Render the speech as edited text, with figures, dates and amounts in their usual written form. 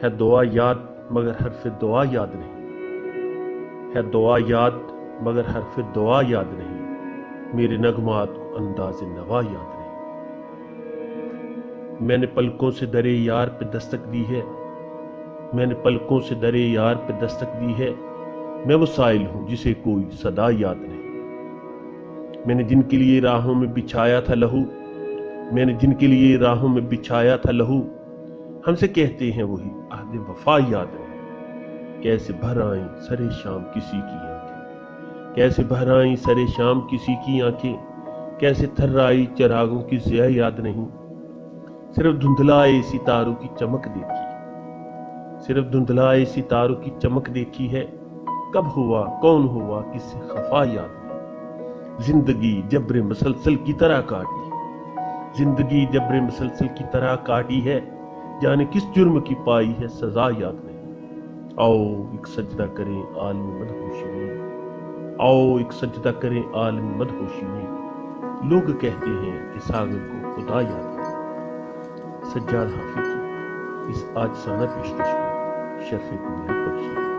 ہے دعا یاد مگر حرف دعا یاد نہیں، ہے دعا یاد مگر حرف دعا یاد نہیں، میرے نغمات کو انداز نوا یاد نہیں۔ میں نے پلکوں سے درے یار پہ دستک دی ہے، میں نے پلکوں سے درے یار پہ دستک دی ہے، میں وہ سائل ہوں جسے کوئی صدا یاد نہیں۔ میں نے جن کے لیے راہوں میں بچھایا تھا لہو، میں نے جن کے لیے راہوں میں بچھایا تھا لہو، ہم سے کہتے ہیں وہی عہد وفا یاد نہیں۔ کیسے بھر آئیں سرے شام کسی کی آنکھیں، کیسے بھر آئیں سرے شام کسی کی آنکھیں، کیسے تھرائی چراغوں کی ضیا یاد نہیں۔ صرف دھندلائے ستاروں کی چمک دیکھی، صرف دھندلائے ستاروں کی چمک دیکھی ہے، کب ہوا کون ہوا کس سے خفا یاد نہیں۔ زندگی جبر مسلسل کی طرح کاٹی، زندگی جبر مسلسل کی طرح کاٹی ہے، جانے کس جرم کی پائی ہے سزا یاد نہیں۔ آؤ ایک سجدہ کریں عالم مدہوشی میں، آؤ ایک سجدہ کریں عالم مدہوشی میں، لوگ کہتے ہیں کہ ساغر کو خدا یاد نہیں۔ سجاد حافی کی اس عاجزانہ پیشکش میں شرف کو میرے